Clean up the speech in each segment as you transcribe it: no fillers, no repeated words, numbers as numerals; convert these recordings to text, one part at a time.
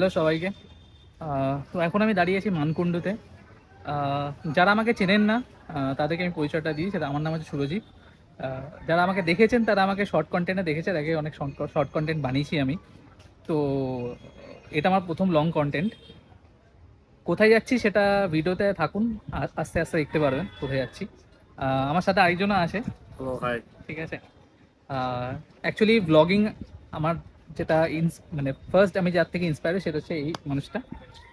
Hello সবাইকে। তো এখন আমি দাঁড়িয়ে আছি মানকুণ্ডুতে। যারা আমাকে চেনেন না তাদেরকে আমি পরিচয়টা দিই, সেটা আমার নাম হচ্ছে সুরজিৎ। যারা আমাকে দেখেছেন তারা আমাকে শর্ট কন্টেন্টে দেখেছে, আগে অনেক শর্ট কন্টেন্ট বানিয়েছি আমি। তো এটা আমার প্রথম লং কন্টেন্ট। কোথায় যাচ্ছি সেটা ভিডিওতে থাকুন, আস্তে আস্তে দেখতে পারবেন কোথায় যাচ্ছি। আমার সাথে আরেকজনও আছে। ও হাই। ঠিক আছে। অ্যাকচুয়ালি ব্লগিং আমার যেটা মানে ফার্স্ট আমি যার থেকে ইন্সপায়ার সেটা হচ্ছে এই মানুষটা।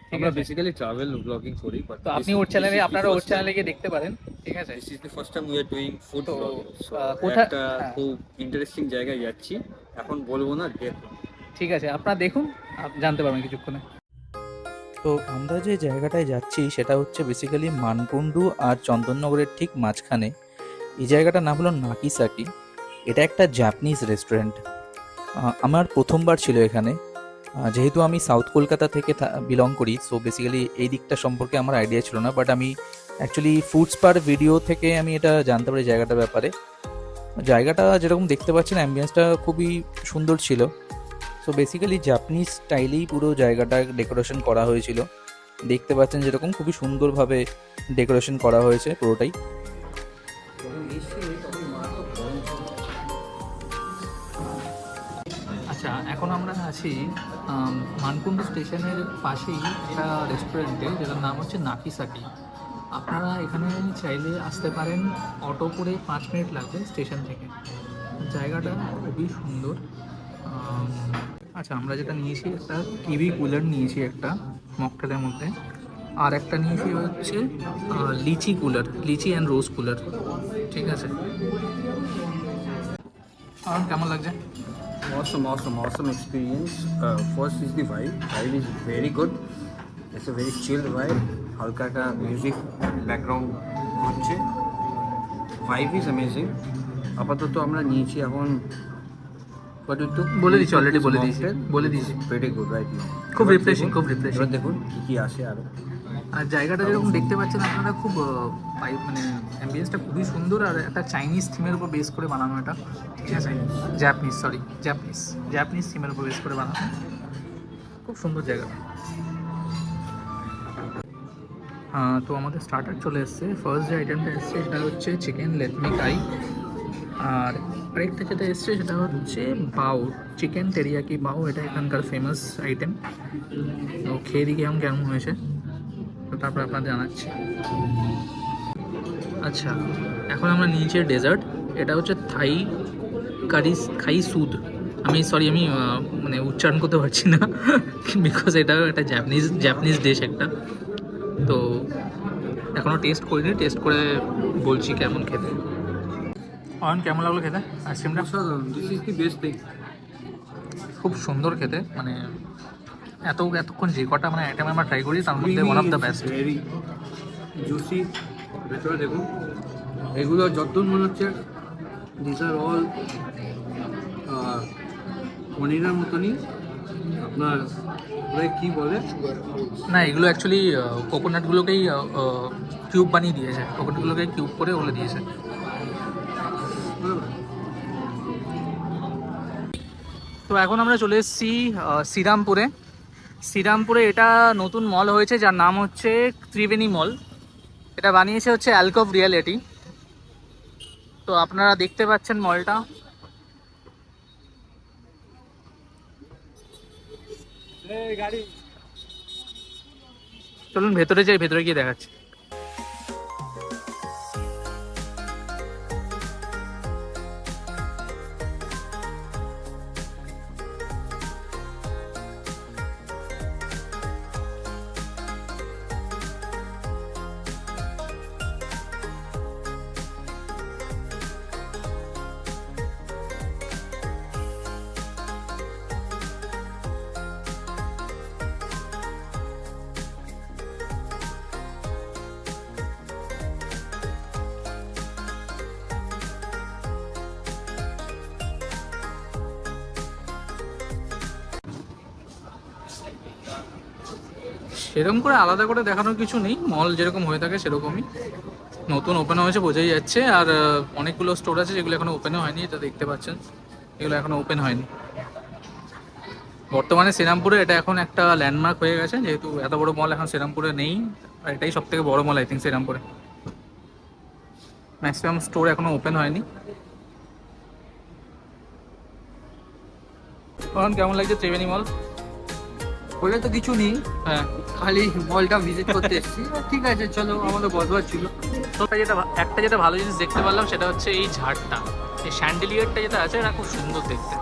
ঠিক আমরা আছে। বেসিক্যালি ট্রাভেল ব্লগিং করি, বাট তো আপনি ওর চ্যানেলে, আপনারা ওর চ্যানেলে গিয়ে দেখতে পারেন। ঠিক আছে। This is the first time we are doing food তো ব্লগিং। সো কোথা একটা হ্যাঁ, খুব ইন্টারেস্টিং জায়গায় যাচ্ছি, এখন বলবো না, দেখুন। ঠিক আছে, আপনারা দেখুন, জানতে পারবেন কিছুক্ষণে। তো আমরা যে জায়গাটায় যাচ্ছি সেটা হচ্ছে বেসিক্যালি মানকুণ্ডু আর চন্দননগরের ঠিক মাঝখানে। এই জায়গাটার নাম হলো নাকিসাকি। এটা একটা জাপানিজ রেস্টুরেন্ট। আমার প্রথমবার ছিল এখানে। যেহেতু আমি সাউথ কলকাতা থেকে বিলং করি, সো বেসিক্যালি এই দিকটা সম্পর্কে আমার আইডিয়া ছিল না, বাট আমি অ্যাকচুয়ালি ফুডস পার ভিডিও থেকে আমি এটা জানতে পারি জায়গাটার ব্যাপারে। জায়গাটা যেরকম দেখতে পাচ্ছেন, অ্যাম্বিয়েন্সটা খুবই সুন্দর ছিল। সো বেসিক্যালি জাপানিজ স্টাইলেই পুরো জায়গাটা ডেকোরেশন করা হয়েছিল। দেখতে পাচ্ছেন যেরকম খুবই সুন্দরভাবে ডেকোরেশন করা হয়েছে পুরোটাই। আচ্ছা, এখন আমরা আছি মানকুণ্ডু স্টেশনের পাশেই একটা রেস্টুরেন্টে, যেটার নাম হচ্ছে নাকিসাকি। আপনারা এখানে চাইলে আসতে পারেন, অটো করে 5 মিনিট লাগবে স্টেশন থেকে। জায়গাটা খুবই সুন্দর। আচ্ছা, আমরা যেটা নিয়েছি একটা কিউই কুলার নিয়েছি, একটা মকটেলের মধ্যে। আর একটা নিয়েছি হচ্ছে litchi cooler, litchi and rose cooler. ঠিক আছে। আর কেমন লাগছে? Awesome experience. First is the vibe. Vibe is very good. It's a very chill vibe. হালকা একটা মিউজিক ব্যাকগ্রাউন্ড হচ্ছে। Vibe is amazing. আপাতত আমরা নিয়েছি এখন বলে দিচ্ছি, অলরেডি বলে দিয়েছি। Very good right now. খুব রিফ্রেশিং, খুব রিফ্রেশিং। এবার দেখুন কী আসে আরও। আর জায়গাটা যেরকম দেখতে পাচ্ছেন আপনারা, খুব মানে অ্যাম্বিয়েন্সটা খুবই সুন্দর। আর একটা চাইনিজ থিমের উপর বেস করে বানানো এটা। ঠিক আছে। জাপানিজ থিমের উপর বেস করে বানানো, খুব সুন্দর জায়গা। তো আমাদের স্টার্টার চলে এসছে। ফার্স্ট যে আইটেমটা এসছে সেটা হচ্ছে চিকেন লেটমি কাই। আর আরেকটা যেটা এসছে সেটা হচ্ছে বাও, চিকেন টেরিয়াকি বাও। এটা এখানকার ফেমাস আইটেম। তো খেয়ে দিকে কেমন হয়েছে তো তারপর আপনার জানাচ্ছি। আচ্ছা, এখন আমরা নিয়েছি ডেজার্ট। এটা হচ্ছে থাই খাই সুদ। আমি মানে উচ্চারণ করতে পারছি না বিকজ এটা একটা জাপানিজ ডিশ একটা। তো এখনও টেস্ট করিনি, টেস্ট করে বলছি কেমন খেতে। কেমন লাগলো খেতে আইসক্রিমটা? This is the best thing. খুব সুন্দর খেতে, মানে এতক্ষণ যে কটা মানে আইটেম আমরা ট্রাই করি তার মধ্যে one of the best. Very juicy. ভেতরে দেখুন, এগুলো যত মনে হচ্ছে দিস আর অল পনিরের মতনই। আপনার ওরা কী বলে, না, এগুলো অ্যাকচুয়ালি কোকোনাটগুলোকেই কিউব বানিয়ে দিয়েছে, কোকোনাটগুলোকে কিউব করে ওগুলো দিয়েছে। তো এখন আমরা চলে এসেছি শ্রীরামপুরে। এটা নতুন মল হয়েছে যার নাম হচ্ছে ত্রিবেণী মল। এটা বানিয়েছে হচ্ছে অ্যালকভ রিয়ালিটি। তো আপনারা দেখতে পাচ্ছেন মলটা। চলুন ভেতরে যাই, ভেতরে গিয়ে দেখাচ্ছি। সেরকম করে আলাদা করে দেখানোর কিছু নেই, মল যেরকম হয়ে থাকে সেরকমই। নতুন ওপেন হয়েছে বোঝাই যাচ্ছে। আর অনেকগুলো স্টোর আছে যেগুলো এখনো ওপেনও হয়নি, এটা দেখতে পাচ্ছেন, এগুলো এখনো ওপেন হয়নি। বর্তমানে শ্রীরামপুরে এটা এখন একটা ল্যান্ডমার্ক হয়ে গেছে, যেহেতু এত বড় মল এখন শ্রীরামপুরে নেই, আর এটাই সব থেকে বড় মল আই থিঙ্ক শ্রীরামপুরে। ম্যাক্সিমাম স্টোর এখনো ওপেন হয়নি। এখন কেমন লাগছে ত্রিবেণী মল? বলে তো কিছু নেই, হ্যাঁ, খালি মলটা ভিজিট করতে এসেছি। ঠিক আছে, চলো, আমাদের বদবার ছিল। তো একটা যেটা ভালো জিনিস দেখতে পারলাম সেটা হচ্ছে এই ঝাড়টা, এই স্যান্ডেলিয়ারটা যেটা আছে এটা খুব সুন্দর দেখতে।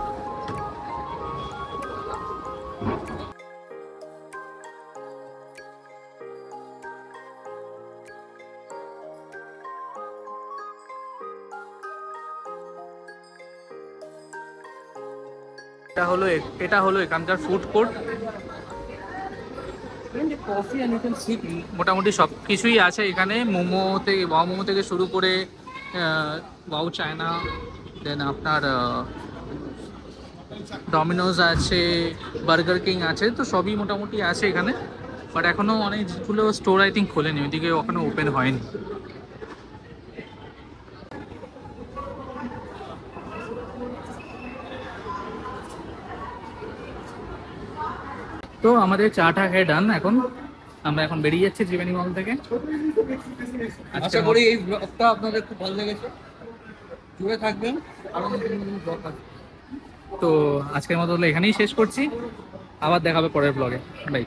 এটা হলো এখানকার food court. Coffee and you can sit. মোটামুটি সব কিছুই আছে এখানে, মোমো থেকে শুরু করে ওয়াও চায়না, দেন আপনার ডমিনোজ আছে, বার্গার কিং আছে, তো সবই মোটামুটি আছে এখানে। বাট এখনও অনেকগুলো স্টোর আই থিঙ্ক খোলেনি, ওইদিকে ওখানে ওপেন হয়নি। তো আমাদের চাটা খেয়ে ডান। এখন আমরা এখন বেরিয়ে যাচ্ছি ত্রিবেণী মল থেকে। আশা করি এই ব্লগটা আপনাদের খুব ভালো লেগেছে, জুড়ে থাকবেন, আরো নতুন নতুন ব্লগ আসবে। তো আজকের মতো হলো এখানেই শেষ করছি, আবার দেখাবে পরের ব্লগে। বাই।